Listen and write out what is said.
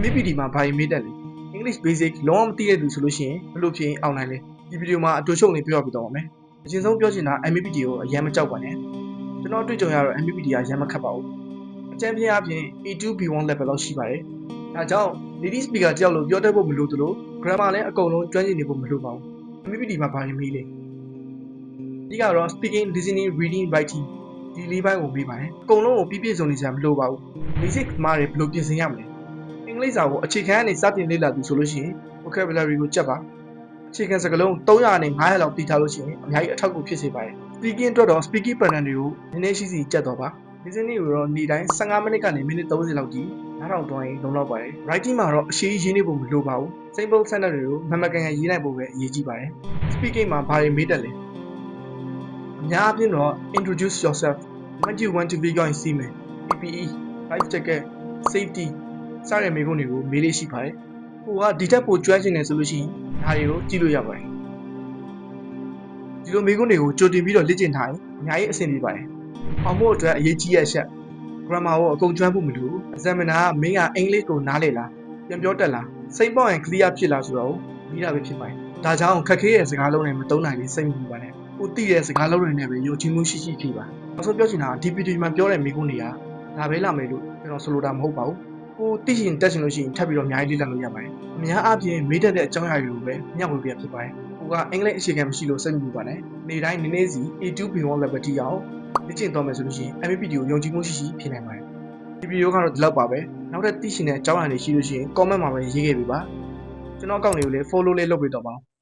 MPPT မှာဘာတွေမေးတတ်လဲ English Basic လုံးဝမသိတဲ့သူဆိုလို့ရှိရင်ဘယ်လိုဖြေအောင်နိုင်လဲဒီဗီဒီယိုမှာအတူချုပ်လေးပြောပြတော့ပါမယ်အရင်ဆုံးပြောချင်တာ MPPT ကိုအရင်မကြောက်ပါနဲ့ကျွန်တော်အတွေ့အကြုံရတော့ MPPT ကရမ်းမခတ်ပါဘူးအကြမ်းဖျင်းအပြင် A2 B1 level လောက်ရှိပါတယ်ဒါကြောင့် native speaker တယောက်လို့ပြောတတ်ဖို့မလိုသလို grammar လည်းအကုန်လုံးကျွမ်းကျင်နေဖို့မလိုပါဘူး MPPT မှာဘာတွေမေးလဲဒီကတော့ speaking listening reading writing ဒီ၄ပိုင်းကိုမေးပါတယ်အကုန်လုံးကိုပြည့်စုံနေစရာမလိုပါဘူး basic မှာတွေဘယ်လိုပြင်ဆင်ရမလဲအင်္ဂလိပ်စာကိုအခြေခံကနေစတင်လေ့လာသူဆိုလို့ရှိရင် vocabulary ကိုကြက်ပါအခြေခံစကားလုံး300နဲ့900လောက်သိထားလို့ရှိရင်အများကြီးအထောက်အကူဖြစ်စေပါတယ် speaking အတွက်တော့ speaking pattern တွေကိုနည်းနည်းရှိစီကြက်တော့ပါ listening ကိုတော့နေ့တိုင်း15မိနစ်ကနေမိနစ်30လောက်ထိနားထောင်သွားရင်လုံလောက်ပါတယ် writing မှာတော့အရှိရေးနေဖို့မလိုပါဘူး simple sentence တွေကိုမှန်မှန်ကန်ကန်ရေးနိုင်ဖို့ပဲအရေးကြီးပါတယ် speaking မှာဘာတွေမေးတတ်လဲအများအပြားတော့ introduce yourself what you want to be going see me PPE life jacket safety စတဲ့မေးခွန်းတွေကိုမေးလေးရှိပါတယ်။ကိုကဒီထက်ပိုကျွမ်းကျင်နေဆိုလို့ရှိရင်ဒါတွေကိုကြည့်လို့ရပါတယ်။ဒီလိုမေးခွန်းတွေကိုကြိုတင်ပြီးတော့လေ့ကျင့်ထားရင်အများကြီးအဆင်ပြေပါတယ်။အောင်ဖို့အတွက်အရေးကြီးတဲ့အချက် grammar ကိုအကုန်ကျွမ်းဖို့မလိုဘူး။ examiner ကမင်းကအင်္ဂလိပ်ကိုနားလည်လား၊ပြန်ပြောတတ်လား၊စိတ်ပေါက်ရင် clear ဖြစ်လားဆိုတော့ပြီးတာပဲဖြစ်ပါတယ်။ဒါကြောင့်ခက်ခဲတဲ့စကားလုံးတွေမသုံးနိုင်ရင်စိတ်မပူပါနဲ့။ကိုသိတဲ့စကားလုံးတွေနဲ့ပဲယုံကြည်မှုရှိရှိဖြေပါ။နောက်ဆုံးပြောချင်တာကဒီဗီဒီယိုမှာပြောတဲ့မေးခွန်းတွေကဒါပဲလာမယ်လို့ကျွန်တော်ဆိုလိုတာမဟုတ်ပါဘူး။ကိုသိရှင်တက်ရှင်လို့ရှိရင်ထပ်ပြီးတော့အများကြီးလေ့လာလို့ရပါတယ်။အများအားဖြင့်မေးတတ်တဲ့အကြောင်းအရာတွေကိုပဲမျှဝေပေးဖြစ်ပါတယ်။ကိုကအင်္ဂလိပ်အခြေခံမရှိလို့စိတ်မပူပါနဲ့။နေ့တိုင်းနည်းနည်းစီ A2 B1 level တိအောင်လေ့ကျင့်သွားမယ်ဆိုလို့ရှိရင် MPPT ကိုယုံကြည်မှုရှိရှိဖြေနိုင်ပါတယ်။ဒီဗီဒီယိုကတော့ဒီလောက်ပါပဲ။နောက်ထပ်သိရှင်တဲ့အကြောင်းအရာတွေရှိလို့ရှိရင် comment မှာပဲရေးခဲ့ပေးပါ။ကျွန်တော်အကောင့်လေးကိုလည်း follow လေးလုပ်ပေးတော့ပါဦး။